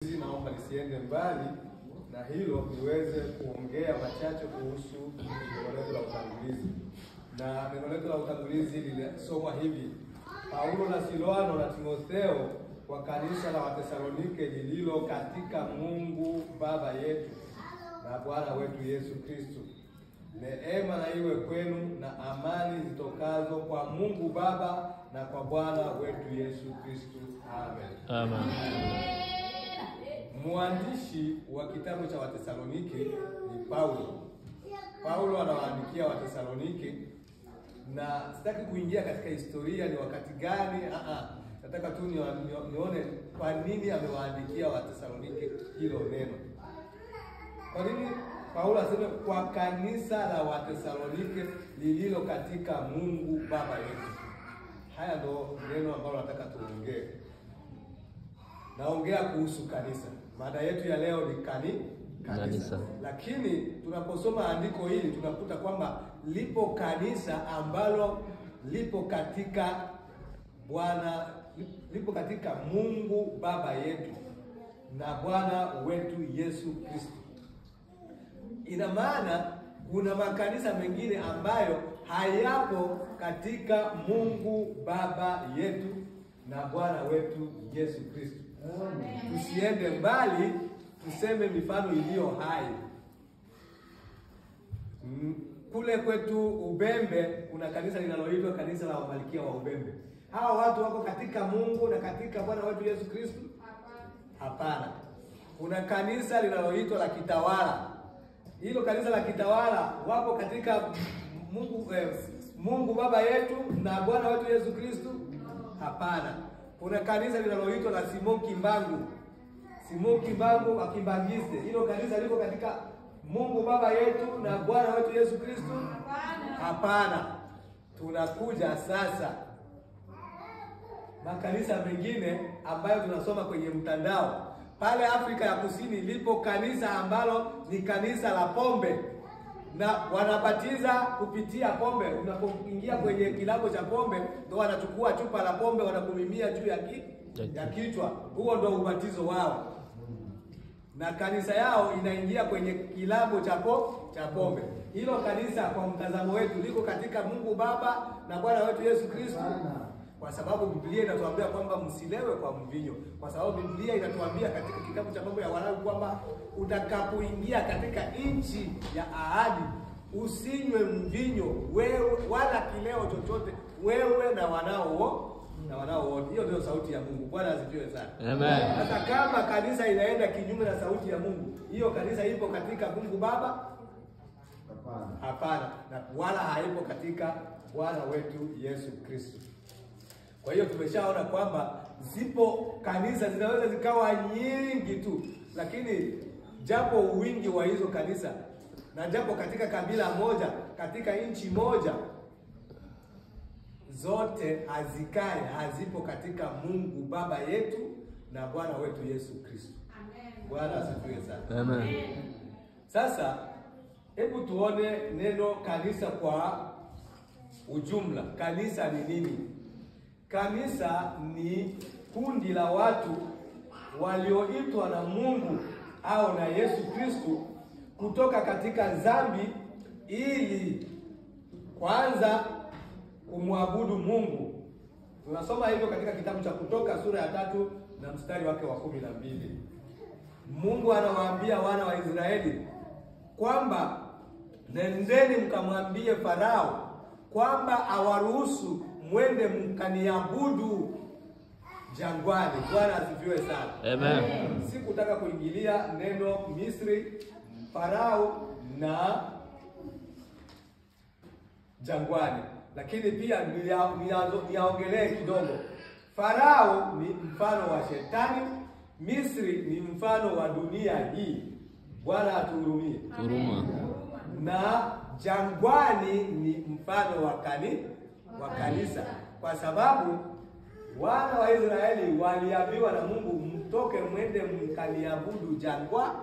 Naomba nisiende mbali na hilo, niweze kuongea machache kuhusu neno letu la utangulizi. Na neno letu la utangulizi lilisomwa hivi: Paulo na Silwano na Timotheo kwa kanisa la Wathesalonike lililo katika Mungu Baba yetu na Bwana wetu Yesu Kristo. Neema na iwe kwenu na amani zitokazo kwa Mungu Baba na kwa Bwana wetu Yesu Kristo. Amen. Amen. Mwandishi wa kitabu cha Wathesalonike ni Paulo. Paulo anawaandikia Wathesalonike, na sitaki kuingia katika historia ni wakati gani. Nataka tu nione kwa nini amewaandikia Wathesalonike hilo neno. Kwa nini Paulo aseme kwa kanisa la Wathesalonike lililo katika Mungu Baba yetu? Haya ndo neno ambalo nataka tuongee. Naongea kuhusu kanisa. Mada yetu ya leo ni kanisa. Lakini tunaposoma andiko hili tunakuta kwamba lipo kanisa ambalo lipo katika Mungu Baba yetu na Bwana wetu Yesu Kristo. Ina maana kuna makanisa mengine ambayo hayapo katika Mungu Baba yetu na Bwana wetu Yesu Kristo. Tusiende mbali, tuseme mifano iliyo hai. Kule kwetu Ubembe kuna kanisa linaloitwa kanisa la Malkia wa Ubembe. Hawa watu wako katika Mungu na katika Bwana wetu Yesu Kristo? Hapana. Kuna kanisa linaloitwa la Kitawala. Hilo kanisa la Kitawala wapo katika Mungu Baba yetu na Bwana wetu Yesu Kristo? Hapana. Kuna kanisa linaloitwa la Simon Kimbangu wa Kimbangiste. Hilo kanisa liko katika Mungu Baba yetu na Bwana wetu Yesu Kristo? Hapana. Tunakuja sasa makanisa mengine ambayo tunasoma kwenye mtandao. Pale Afrika ya Kusini lipo kanisa ambalo ni kanisa la pombe, na wanabatiza kupitia pombe. Unapoingia kwenye kilabu cha pombe, ndio wanachukua chupa la pombe wanakumimia juu ya kichwa. Huo ndio ubatizo wao. Na kanisa yao inaingia kwenye kilabu cha pombe. Hilo kanisa kwa mtazamo wetu liko katika Mungu Baba na Bwana wetu Yesu Kristo? Kwa sababu Biblia inatuambia kwamba msilewe kwa mvinyo. Kwa sababu Biblia inatuambia katika kitabu cha Mambo ya Walawi kwamba utakapoingia katika nchi ya ahadi usinywe mvinyo wewe wala kileo chochote, wewe na wanao wote. Hiyo ndio sauti ya Mungu. Bwana asifiwe sana. Amen. Sasa kama kanisa inaenda kinyume na sauti ya Mungu, hiyo kanisa ipo katika Mungu Baba? Hapana. Na wala haipo katika Bwana wetu Yesu Kristo. Kwa hiyo tumeshaona kwamba zipo kanisa zinaweza zikawa nyingi tu, lakini japo wingi wa hizo kanisa na japo katika kabila moja, katika nchi moja, zote hazipo katika Mungu Baba yetu na Bwana wetu Yesu Kristo. Amen. Bwana asifiwe sana. Amen. Sasa hebu tuone neno kanisa kwa ujumla. Kanisa ni nini? Kanisa ni kundi la watu walioitwa na Mungu au na Yesu Kristo kutoka katika dhambi ili kwanza kumwabudu Mungu. Tunasoma hivyo katika kitabu cha Kutoka sura ya 3 na mstari wake wa 12. Mungu anawaambia wana wa Israeli kwamba nendeni mkamwambie Farao kwamba awaruhusu mwende mkaniabudu jangwani. Bwana asifiwe sana. Amen. Sikutaka kuingilia neno Misri, Farao na jangwani, lakini pia niaongelee kidogo. Farao ni mfano wa shetani, Misri ni mfano wa dunia hii. Bwana atuhurumie. Na jangwani ni mfano wa kanisa, kwa sababu wana wa Israeli waliambiwa na Mungu mtoke mwende mkaniabudu jangwani.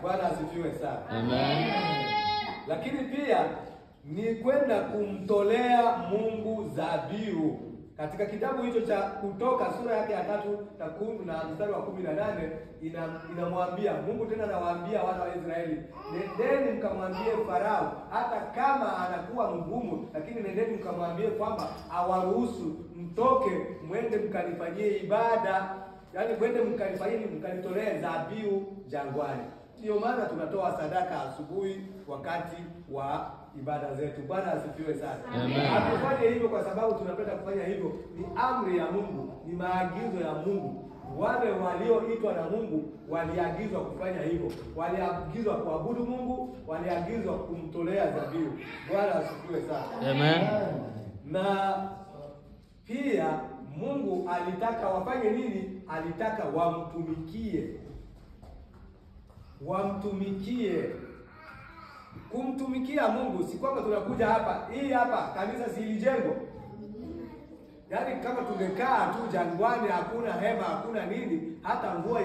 Bwana asifiwe sana. Amen. Lakini pia ni kwenda kumtolea Mungu dhabihu. Katika kitabu hicho cha Kutoka sura yake ya 3 na mstari wa 18 inamwambia Mungu tena, anawaambia wana wa Israeli, nendeni mkamwambie Farao, hata kama anakuwa mgumu, lakini nendeni mkamwambie kwamba awaruhusu mtoke mwende mkanifanyie ibada, yaani mwende mkanitolee dhabihu jangwani. Ndio maana tunatoa sadaka asubuhi wakati wa ibada zetu. Bwana asifiwe sana. Hatufanye hivyo kwa sababu tunapenda kufanya hivyo, ni amri ya Mungu, ni maagizo ya Mungu. Wale walioitwa na Mungu waliagizwa kufanya hivyo, waliagizwa kuabudu Mungu, waliagizwa kumtolea dhabihu. Bwana asifiwe sana. Amen. Na pia Mungu alitaka wafanye nini? Alitaka wamtumikie. Wamtumikie. Kumtumikia Mungu si kwamba tunakuja hapa, hii hapa kanisa si ilijengwa. Yaani kama tungekaa tu jangwani, hakuna hema, hakuna nini, hata mvua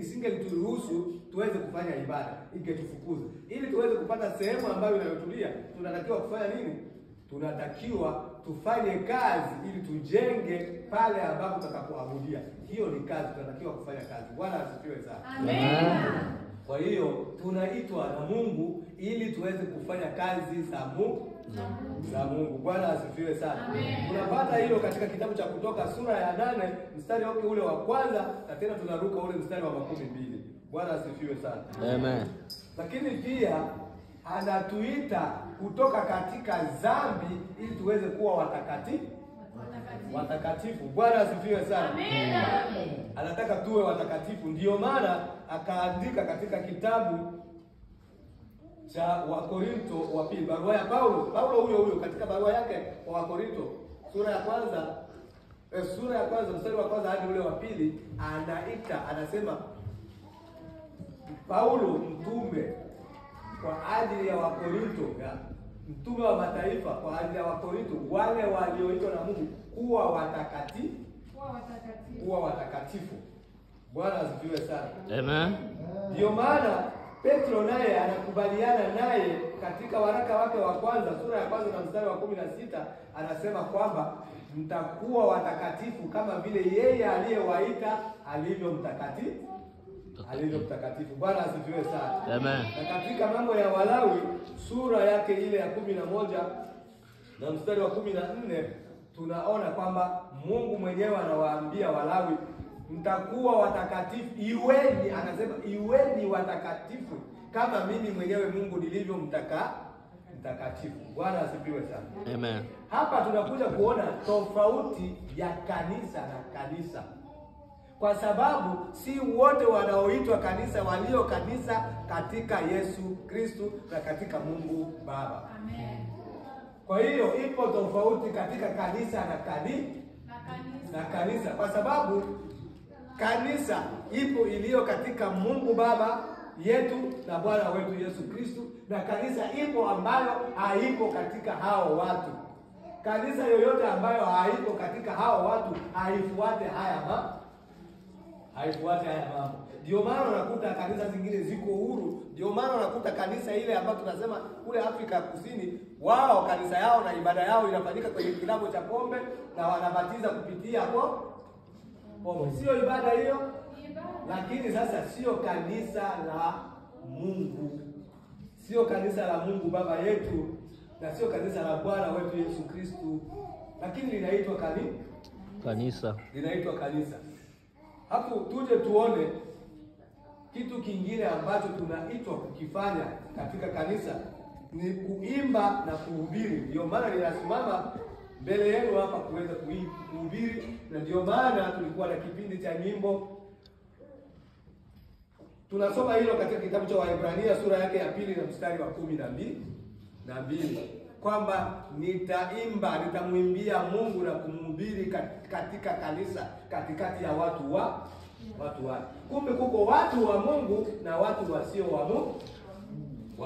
isingelituruhusu tuweze kufanya ibada, ingetufukuza. Ili tuweze kupata sehemu ambayo inayotulia, tunatakiwa kufanya nini? Tunatakiwa tufanye kazi ili tujenge pale ambapo tutakapoabudia. Hiyo ni kazi, tunatakiwa kufanya kazi. Bwana asifiwe sana. Amen. Kwa hiyo tunaitwa na Mungu ili tuweze kufanya kazi za Mungu. Bwana asifiwe sana. Tunapata hilo katika kitabu cha Kutoka sura ya 8 mstari wake ule wa kwanza, na tena tunaruka ule mstari wa 12. Bwana asifiwe sana. Amen. Lakini pia anatuita kutoka katika dhambi ili tuweze kuwa watakatifu. Bwana asifiwe sana. Anataka tuwe watakatifu. Ndiyo maana akaandika katika kitabu cha Wakorinto wa pili, barua ya Paulo huyo katika barua yake kwa Wakorinto sura ya kwanza mstari wa kwanza hadi ule wa pili, anasema Paulo mtume kwa ajili ya Wakorinto, mtume wa mataifa kwa ajili ya Wakorinto, wale walioitwa na Mungu kuwa watakatifu. Bwana asifiwe sana. Amen. Ndio maana Petro naye anakubaliana naye katika waraka wake wa kwanza sura ya kwanza na mstari wa 16, anasema kwamba mtakuwa watakatifu kama vile yeye aliyewaita alivyo mtakatifu. Bwana asifiwe sana. Amen. Na katika Mambo ya Walawi sura yake ile ya 11 na mstari wa 14 tunaona kwamba Mungu mwenyewe anawaambia Walawi, mtakuwa watakatifu, iweni watakatifu kama mimi mwenyewe Mungu nilivyo mtakatifu. Bwana asifiwe sana. Amen. Hapa tunakuja kuona tofauti ya kanisa na kanisa, kwa sababu si wote wanaoitwa kanisa walio kanisa katika Yesu Kristo na katika Mungu Baba. Amen. Kwa hiyo ipo tofauti katika kanisa na kanisa, kwa sababu kanisa ipo iliyo katika Mungu Baba yetu na Bwana wetu Yesu Kristo, na kanisa ipo ambayo haipo katika hao watu. Kanisa yoyote ambayo haipo katika hao watu haifuate haya mambo. Ndio maana unakuta kanisa zingine ziko huru. Ndio maana unakuta kanisa ile ambayo tunasema kule Afrika Kusini, wao kanisa yao na ibada yao inafanyika kwenye kilabu cha pombe na wanabatiza kupitia pombe. Sio ibada hiyo, lakini sasa sio kanisa la Mungu. Sio kanisa la Mungu Baba yetu na sio kanisa la Bwana wetu Yesu Kristo, lakini linaitwa kanisa. Linaitwa kanisa. Hapo tuje tuone kitu kingine ambacho tunaitwa kukifanya katika kanisa ni kuimba na kuhubiri. Ndio maana ninasimama mbele yenu hapa kuweza kuhubiri, na ndio maana tulikuwa na kipindi cha nyimbo. Tunasoma hilo katika kitabu cha Waebrania sura yake ya 2 na mstari wa 12 kwamba nitamwimbia Mungu na kumhubiri katika kanisa, katikati ya watu wake. Kumbe kuko watu wa Mungu na watu wasio wa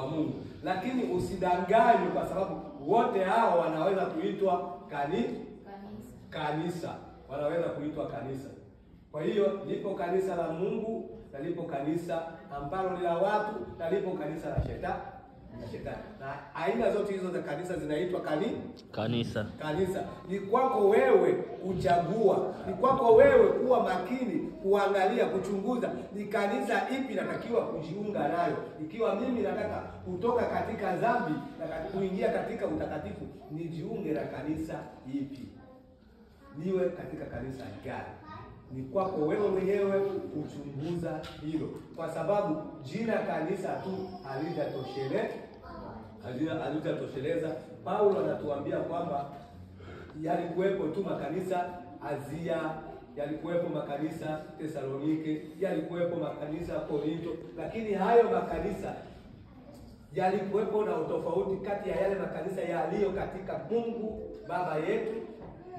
Mungu. Lakini usidanganywe, kwa sababu wote hao wanaweza kuitwa kanisa. Wanaweza kuitwa kanisa. Kwa hiyo lipo kanisa la Mungu na lipo kanisa ambalo ni la watu, na lipo kanisa la na shetani. Na aina zote hizo za kanisa zinaitwa kanisa. Ni kwako wewe kuchagua, ni kwako wewe kuwa makini, kuangalia, kuchunguza ni kanisa ipi natakiwa kujiunga nayo. Ikiwa mimi nataka kutoka katika dhambi na kuingia katika utakatifu, nijiunge na kanisa ipi? Niwe katika kanisa gani? Ni kwako wewe mwenyewe kuchunguza hilo, kwa sababu jina kanisa tu halitatosheleza. Paulo anatuambia kwamba yalikuwepo tu makanisa Asia, yalikuwepo makanisa Tesalonike, yalikuwepo makanisa Korinto, lakini hayo makanisa yalikuwepo na utofauti kati ya yale makanisa yaliyo katika Mungu Baba yetu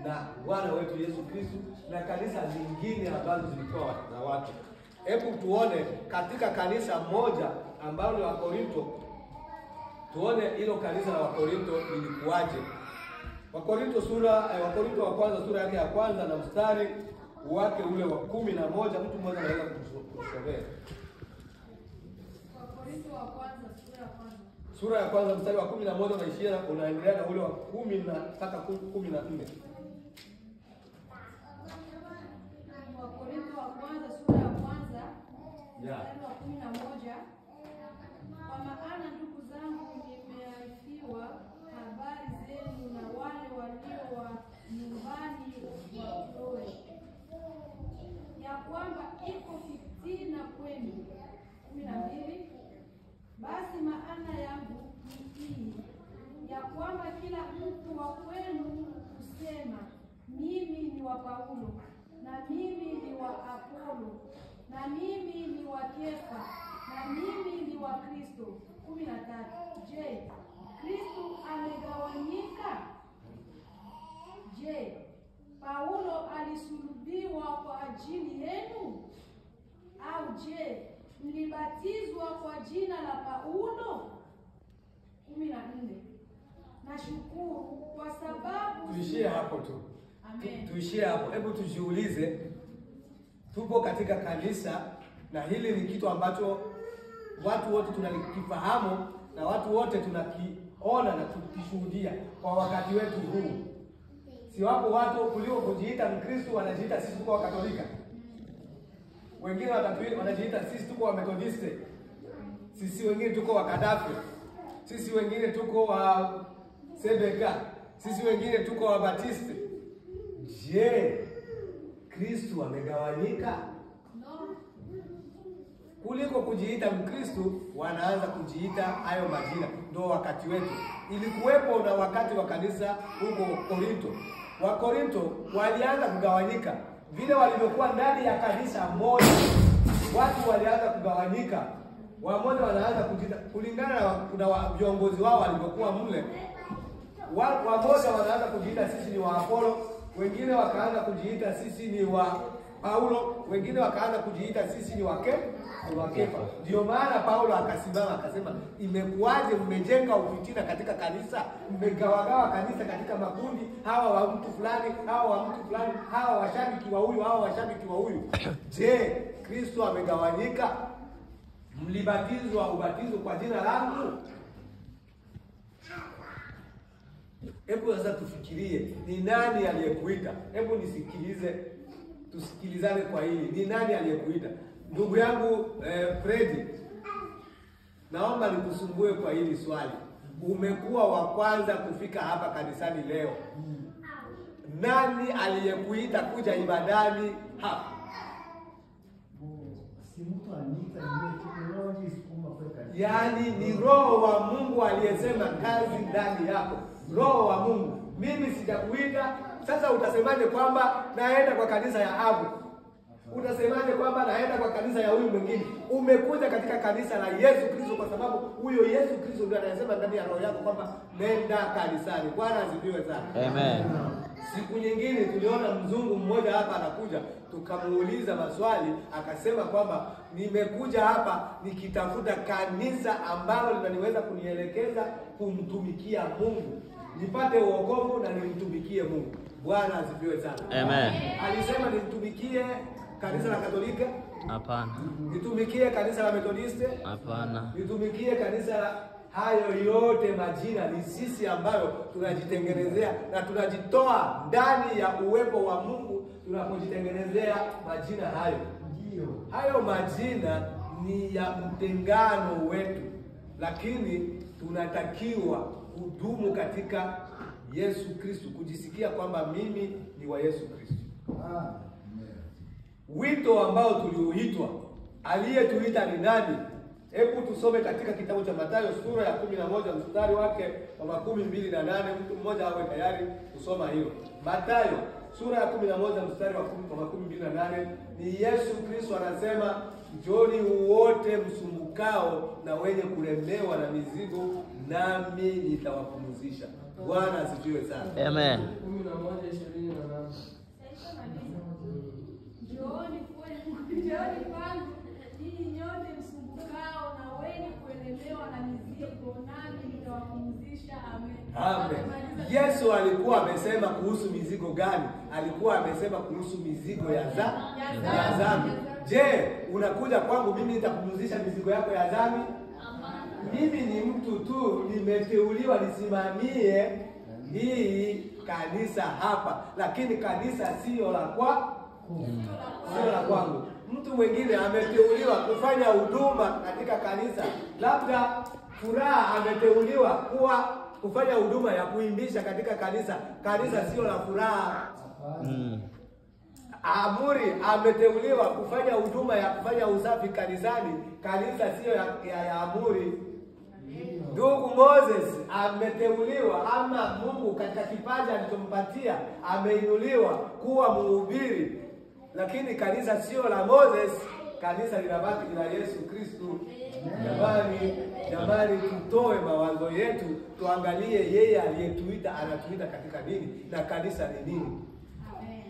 na Bwana wetu Yesu Kristo na kanisa zingine ambazo zilikuwa na watu. Hebu tuone katika kanisa moja ambalo ni Wakorinto, tuone hilo kanisa la Wakorinto lilikuwaje. Wakorinto wa kwanza sura yake ya kwanza na mstari wake ule wa 11, mtu mmoja anaweza kusomea. Wakorinto wa kwanza sura ya kwanza mstari wa 11 unaishia na unaendelea na ule wa 10 mpaka 14. Wakorinto wa kwanza sura ya kwanza mstari wa 11. Kwa maana ndugu zangu, nimearifiwa habari zenu na wale walio wa nyumbani wa Kloe, ya kwamba iko fitina kwenu. 12. Basi maana yangu ni hii, ya kwamba kila mtu wa kwenu husema, mimi ni wa Paulo, na mimi ni wa Apolo, na mimi ni wa Kefa, na mimi ni wa Kristo. 13. Je, Kristo amegawanyika? Je, Paulo alisulubiwa kwa ajili yenu? Au je, mlibatizwa kwa jina la Paulo? 14. Nashukuru kwa sababu... Tuishie hapo tu. Amen. Tuishie hapo. Hebu tujiulize, tupo katika kanisa na hili ni kitu ambacho watu wote tunakifahamu na watu wote tunakiona na tukishuhudia kwa wakati wetu huu. Si wapo watu kuliko kujiita Mkristo wanajiita sisi tuko Wakatolika. Wengine wanajiita sisi tuko wa Methodiste. Sisi wengine tuko wa Kadafi. Sisi wengine tuko wa Sebeka. Sisi wengine tuko wa Batiste. Je, Kristo amegawanyika? No. Kuliko kujiita Mkristo wanaanza kujiita hayo majina. Ndio wakati wetu. Ilikuwepo na wakati wa kanisa huko Korinto. Wakorinto walianza kugawanyika. Vile walivyokuwa ndani ya kanisa moja, watu walianza kugawanyika. Wamoja wanaanza kujiita kulingana na viongozi wao walivyokuwa mle. Wamoja wanaanza kujiita sisi ni wa Apolo, wengine wakaanza kujiita sisi ni wa Paulo, wengine wakaanza kujiita sisi ni wa Kefa. Ndio maana Paulo akasimama akasema, imekuwaje mmejenga ufitina katika kanisa? Mmegawagawa kanisa katika makundi, hawa wa mtu fulani, hawa wa mtu fulani, hawa washabiki wa huyu, hawa washabiki wa huyu. Je, Kristo amegawanyika? Mlibatizwa ubatizo kwa jina langu? Hebu sasa tufikirie, ni nani aliyekuita? Hebu nisikilize, tusikilizane kwa hili. Ni nani aliyekuita? Ndugu yangu Freddy, naomba nikusumbue kwa hili swali. Umekuwa wa kwanza kufika hapa kanisani leo. Nani aliyekuita kuja ibadani hapa? Yaani ni Roho wa Mungu aliyesema kazi ndani yako. Roho wa Mungu. Mimi sijakuita. Sasa utasemaje kwamba naenda kwa kanisa ya Abu? Utasemaje kwamba naenda kwa kanisa ya huyu mwingine? Umekuja katika kanisa la Yesu Kristo kwa sababu huyo Yesu Kristo ndiye anayesema ndani ya roho yako kwamba nenda kanisani. Bwana asifiwe sana. Amen. Siku nyingine tuliona mzungu mmoja hapa anakuja, tukamuuliza maswali, akasema kwamba nimekuja hapa nikitafuta kanisa ambalo linaniweza kunielekeza kumtumikia Mungu. Nipate wokovu na nimtumikie Mungu. Bwana asifiwe sana. Amen. Alisema nimtumikie kanisa la Katolika? Hapana. Nitumikie kanisa la Methodiste? Hapana. Nitumikie kanisa Hayo yote majina ni sisi ambayo tunajitengenezea na tunajitoa ndani ya uwepo wa Mungu tunapojitengenezea majina hayo. Hayo majina ni ya mtengano wetu, lakini tunatakiwa kudumu katika Yesu Kristo, kujisikia kwamba mimi ni wa Yesu Kristo. Wito ambao tulioitwa, aliyetuita ni nani? Hebu tusome katika kitabu cha Mathayo sura ya 11 mstari wake wa 28. Mtu mmoja awe tayari kusoma hilo. Mathayo sura ya 11 mstari wa 28. Ni Yesu Kristo anasema, njoni wote msumbukao na wenye kulemewa na mizigo, nami nitawapumzisha. Bwana asifiwe sana. Amen. 11:28. Njooni kwangu ninyi nyote msumbukao na wenye kulemewa na mizigo, nami nitawapumzisha. Amen. Amen. Yesu alikuwa amesema kuhusu mizigo gani? Alikuwa amesema kuhusu mizigo ya dhambi. Je, unakuja kwangu mimi nitakupumzisha mizigo yako ya dhambi? Mimi ni mtu tu, nimeteuliwa nisimamie hii kanisa hapa, lakini kanisa sio la kwangu. Mtu mwingine ameteuliwa kufanya huduma katika kanisa, labda Furaha ameteuliwa kufanya huduma ya kuimbisha katika kanisa. Kanisa sio la Furaha. Amuri ameteuliwa kufanya huduma ya kufanya usafi kanisani. Kanisa sio ya Amuri. Ndugu Moses ameteuliwa, ama Mungu katika kipaji alichompatia ameinuliwa kuwa mhubiri, lakini kanisa sio la Moses. Kanisa linabaki la Yesu Kristo. Jamani, tutoe mawazo yetu, tuangalie yeye aliyetuita anatuita katika nini na kanisa ni nini.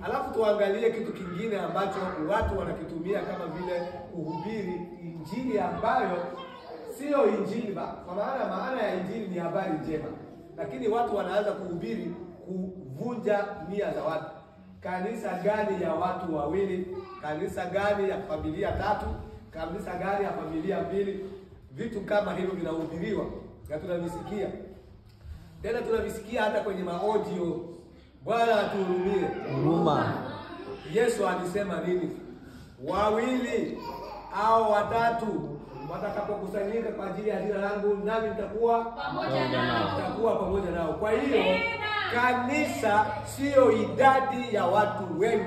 Alafu tuangalie kitu kingine ambacho watu wanakitumia kama vile kuhubiri injili ambayo sio injili. Kwa maana ya injili ni habari njema, lakini watu wanaanza kuhubiri kuvunja nia za watu. Kanisa gani ya watu wawili? Kanisa gani ya familia tatu? Kanisa gani ya familia mbili? Vitu kama hivyo vinahubiriwa na tunavisikia. Tena tunavisikia hata kwenye maaudio. Bwana atuhurumie. Huruma. Yesu alisema nini? Wawili au watatu watakapokusanyika kwa ajili ya jina langu, nami nitakuwa pamoja nao. Kwa hiyo kanisa sio idadi ya watu wengi.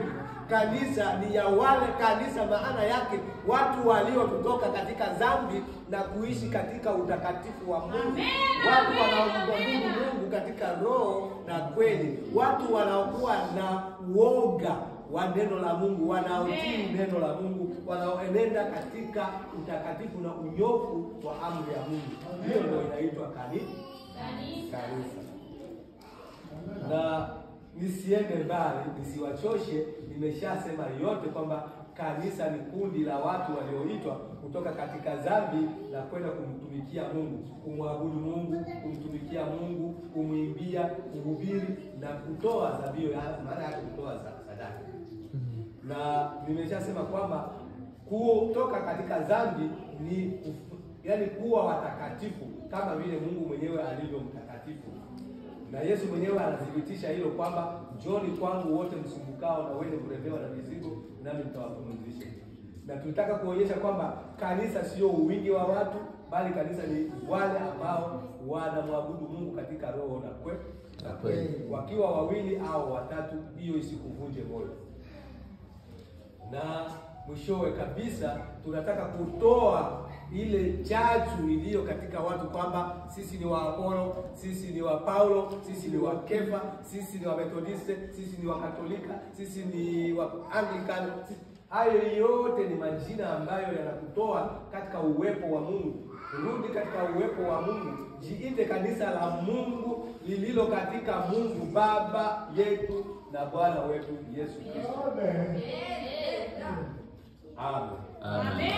Kanisa ni ya wale kanisa, maana yake watu waliotoka katika dhambi na kuishi katika utakatifu wa Mungu. Watu wanaomwabudu Mungu katika roho na kweli. Watu wanaokuwa na uoga wa neno la Mungu, wanaotii neno la Mungu, wanaoenenda katika utakatifu na unyofu wa amri ya Mungu. Hiyo ndio inaitwa kanisa. Na nisiende mbali, nisiwachoshe, nimeshasema yote kwamba kanisa ni kundi la watu walioitwa kutoka katika dhambi na kwenda kumtumikia Mungu, kumwabudu Mungu, kumtumikia Mungu, kumwimbia, kuhubiri na kutoa dhabihu, maana yake kutoa sadaka. Na nimeshasema kwamba kutoka katika dhambi ni yani kuwa watakatifu kama vile Mungu mwenyewe alivyo mtakatifu. Na Yesu mwenyewe anathibitisha hilo kwamba njoni kwangu wote msumbukao na wenye kulemewa na mizigo, nami nitawapumzisha. Na tunataka kuonyesha kwamba kanisa sio wingi wa watu, bali kanisa ni wale ambao wanamwabudu Mungu katika roho na kweli. Wakiwa wawili au watatu, hiyo isikuvunje moyo. Na mwishowe kabisa tunataka kutoa ile chachu iliyo katika watu kwamba sisi ni wa Apolo, sisi ni wa Paulo, sisi ni wa Kefa, sisi ni wa Methodiste, sisi ni wa Katolika, sisi ni wa Anglican. Hayo yote ni majina ambayo yanakutoa katika uwepo wa Mungu. Rudi katika uwepo wa Mungu. Jiite kanisa la Mungu lililo katika Mungu Baba yetu na Bwana wetu Yesu Kristo. Amen. Amen.